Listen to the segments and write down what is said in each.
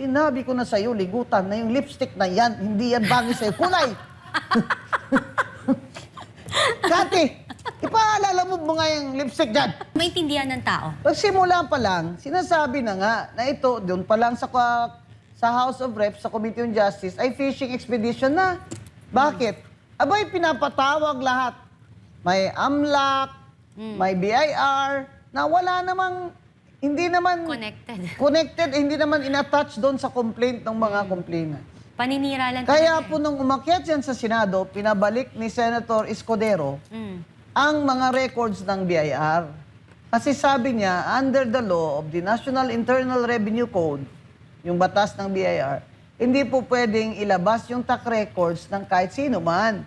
Sinabi ko na sa'yo, ligutan na yung lipstick na yan. Hindi yan bagay sa'yo. Kulay! Kati, ipaalala mo nga yung lipstick dyan. Maintindihan ng tao. Pagsimula pa lang, sinasabi na nga na ito, doon pa lang sa House of Reps, sa Committee on Justice, ay fishing expedition na. Bakit? Abay, pinapatawag lahat. May AMLAC, may BIR, na wala namang, hindi naman connected, hindi naman in-attach doon sa complaint ng mga complainant. Paninira lang. Kaya po nung umakyat yan sa Senado, pinabalik ni Senator Escudero ang mga records ng BIR. Kasi sabi niya, under the law of the National Internal Revenue Code, yung batas ng BIR, hindi po pwedeng ilabas yung tax records ng kahit sino man.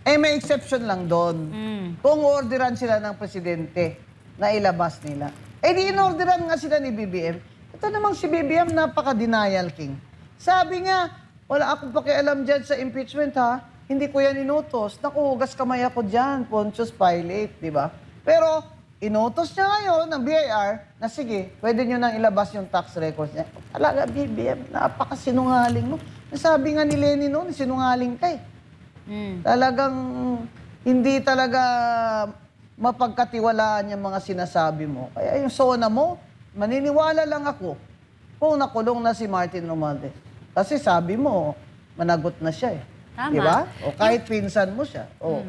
Eh, may exception lang doon. Kung orderan sila ng presidente na ilabas nila. Eh, di inorderan nga sila ni BBM. Ito namang si BBM, napaka-denial king. Sabi nga, wala akong pakialam dyan sa impeachment, ha? Hindi ko yan inutos. Naku, hugas kamay ako dyan, Pontius Pilate, di ba? Pero, inutos niya ngayon ng BIR na sige, pwede nyo nang ilabas yung tax records niya. Talaga, BBM, napakasinungaling mo. Sabi nga ni Lenny noon, sinungaling ka eh. Talagang hindi talaga mapagkatiwalaan yung mga sinasabi mo. Kaya yung SONA mo, maniniwala lang ako kung nakulong na si Martin Romualdez. Kasi sabi mo, managot na siya eh. Tama. Diba? O kahit pinsan mo siya. O.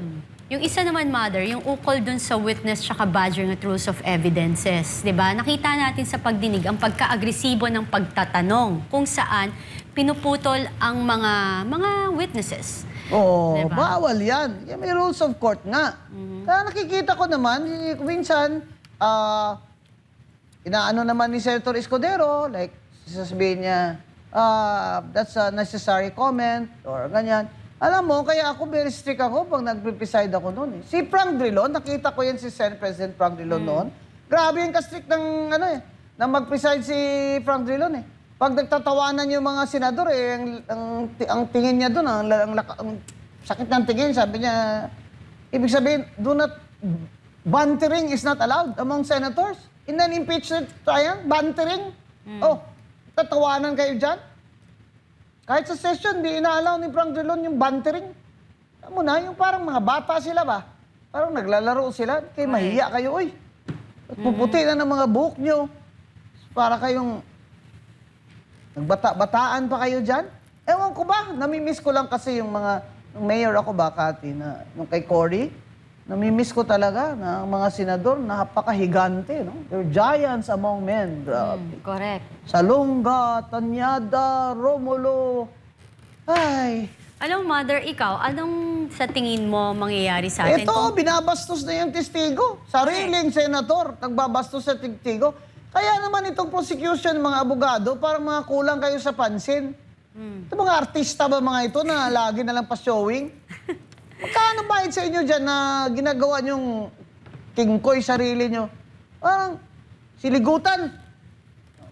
Yung isa naman, Mother, yung ukol dun sa witness tsaka badgering at rules of evidences. Diba? Nakita natin sa pagdinig ang pagka-agresibo ng pagtatanong kung saan pinuputol ang mga witnesses. Oo, diba? bawal yan. May rules of court nga. Kaya nakikita ko naman, minsan, inaano naman ni Senator Escudero, like, sasabihin niya, that's a necessary comment, or ganyan. Alam mo, kaya ako very strict ako pag nag-preside ako noon. Eh. Si Frank Drilon, nakita ko yan si Senate President Frank Drilon noon. Grabe yung ka-strict ng, ng mag-preside si Frank Drilon eh. Pag nagtatawanan yung mga senador, eh, ang tingin niya doon, ang sakit ng tingin, sabi niya, ibig sabihin, bantering is not allowed among senators. In an impeachment trial, bantering. Oh, tatawanan kayo dyan? Kahit sa session, di inaalaw ni Frank Drilon yung bantering. Alam mo na, yung parang mga bata sila ba? Parang naglalaro sila, kaya mahiya kayo, uy. At puputi na ng mga buhok nyo. Para kayong nagbata-bataan pa kayo dyan? Ewan ko ba, namimiss ko lang kasi yung mga, yung mayor ako ba, Kati, na, yung kay Cory, namimiss ko talaga na ang mga senador, napakahigante, no? They're giants among men. Grabe. Correct. Salonga, Tanyada, Romulo. Ay. Alam mo, Mother, ikaw, anong sa tingin mo mangyayari sa atin? Ito, binabastos na yung testigo. Sariling senador, nagbabastos sa testigo. Kaya naman itong prosecution, mga abogado, parang mga kulang kayo sa pansin. Ito mga artista ba mga ito na lagi na lang pa-showing? Magkano bayad sa inyo dyan na ginagawa nyong tingkoy sarili nyo? Parang siligutan.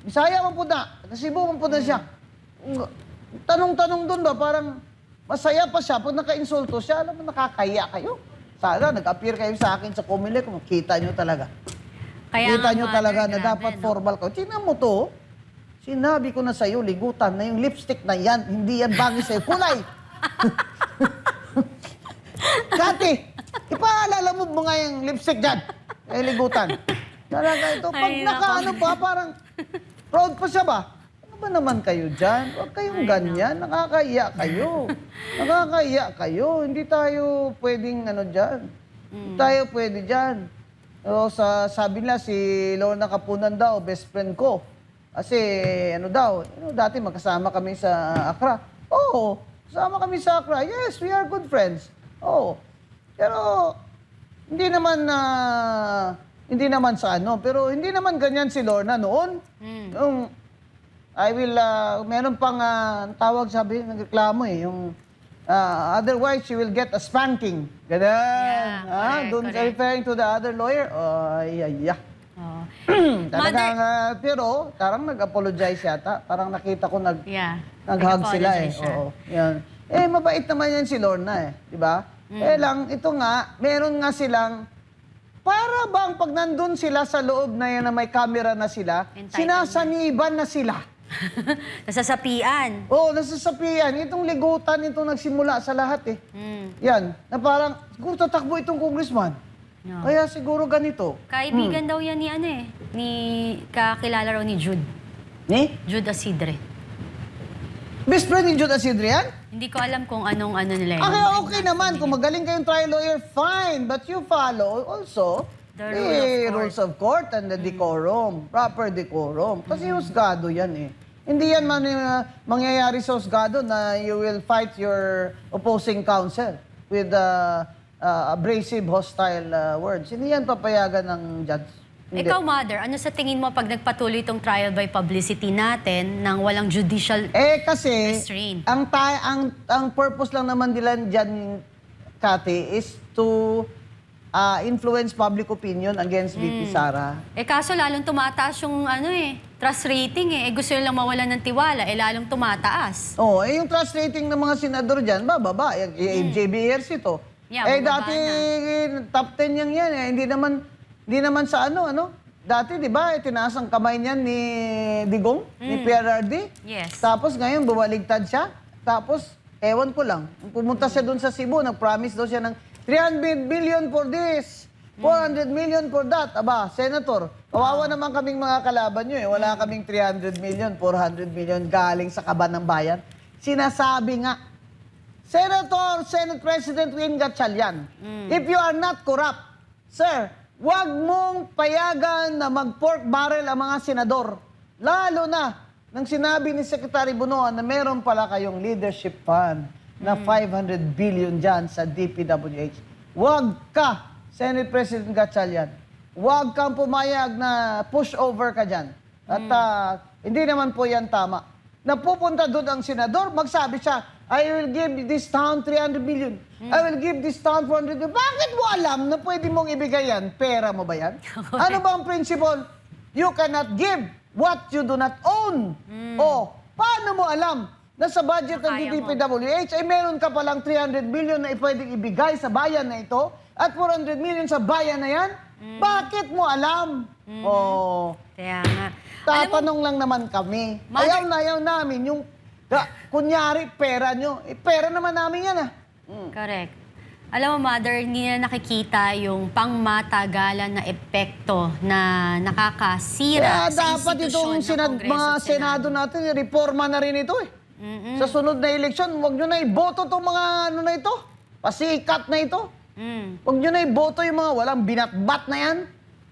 Bisaya man po na. Cebu man po na siya. Tanong-tanong doon ba, parang masaya pa siya. Pag naka-insulto siya, alam mo, nakakaya kayo. Sana, nag-appear kayo sa akin sa Comelec, kung kita nyo talaga. Kaya Kita nyo Mother, talaga na grabe, dapat no? formal ka. Tingnan mo to. Sinabi ko na sa'yo, ligutan na yung lipstick na yan. Hindi yan bagay sa'yo. Kulay! Kati, ipaalala mo nga yung lipstick dyan. Eh, ligutan. Talaga ito. Pag nakaano pa, parang proud pa siya ba? Ano ba naman kayo dyan? Huwag kayong ganyan. Nakakaiya kayo. Nakakaiya kayo. Hindi tayo pwedeng ano dyan. Hindi tayo pwede dyan. So, sabi nila, si Lorna Kapunan daw, best friend ko. Kasi, ano daw, dati magkasama kami sa Accra. Oo, kasama kami sa Accra. Yes, we are good friends. Oo. Pero, hindi naman sa ano, pero hindi naman ganyan si Lorna noon. Yung, meron pang tawag, sabi, nagreklamo eh, yung, otherwise, she will get a spanking. Ganun. Yeah, Doon referring to the other lawyer. Ay. Oh. Talagang, pero, parang nag-apologize yata. Parang nakita ko nag-hug sila eh. Nag-apologize siya. Oo, yan. Eh, mabait naman yan si Lorna eh. Di ba? Eh lang, ito nga, meron nga silang, para bang pag nandun sila sa loob na yan na may camera na sila, Entitlement. sinasaniban na sila. Nasasapian. Oo, nasasapian. Itong ligutan, itong nagsimula sa lahat eh. Yan, na parang, siguro tatakbo itong congressman. No. Kaya siguro ganito. Kaibigan daw yan ni ni kakilala raw ni Jude. Ni? Jude Asidre. Best friend ni Jude Asidre yan? Hindi ko alam kung anong nila yun. Okay naman. Kung magaling kayong trial lawyer, fine. But you follow also The the rule of rules of court and the decorum. Proper decorum. Kasi husgado yan eh. Hindi yan mangyayari sa husgado na you will fight your opposing counsel with abrasive, hostile words. Hindi yan papayagan ng judge. Hindi. Ikaw, Mother, ano sa tingin mo pag nagpatuloy itong trial by publicity natin nang walang judicial... Kasi, restraint? ang purpose lang naman nila dyan, Cathy, is to influence public opinion against VP Sara. Kaso lalong tumataas yung trust rating gusto nyo lang mawalan ng tiwala, lalong tumataas. Yung trust rating ng mga senador dyan, bababa. JBRC to. Yeah, bababa Dati top 10 yan eh. Hindi naman sa Dati, di ba, tinaas ang kamay niyan ni Digong, ni PRRD. Yes. Tapos ngayon, bumaligtad siya. Tapos, ewan ko lang. Pumunta siya doon sa Cebu, nag-promise daw siya ng 300 billion for this, 400 million for that. Aba, Senator, kawawa naman kaming mga kalaban nyo eh. Wala kaming 300 million, 400 million galing sa kaban ng bayan. Sinasabi nga, Senate President Win Gatchalian, if you are not corrupt, sir, wag mong payagan na mag-pork barrel ang mga senador. Lalo na, nang sinabi ni Secretary Bunoan na meron pala kayong leadership fund na 500 billion dyan sa DPWH. Wag ka, Senate President Gatchalian, wag kang pumayag na pushover ka dyan. At hindi naman po yan tama. Napupunta doon ang senador, magsabi siya, I will give this town 300 billion. I will give this town 400 billion. Bakit mo alam na pwede mong ibigay yan? Pera mo ba yan? Ano ba ang principle? You cannot give what you do not own. O, paano mo alam na sa budget ng DPWH ay meron ka palang 300 billion na pwedeng ibigay sa bayan na ito at 400 million sa bayan na yan? Bakit mo alam? Kaya nga. Tatanong lang naman kami. Ayaw na ayaw namin yung kunyari pera nyo. Pera naman namin yan Correct. Alam mo, Mother, hindi na nakikita yung pangmatagalan na epekto na nakakasira sa dapat institusyon itong ng Kongreso mga at Senado natin, reforma na rin ito Sa sunod na eleksyon, huwag nyo na iboto itong mga na ito. Pasikat na ito. Huwag nyo na iboto yung mga walang binatbat na yan.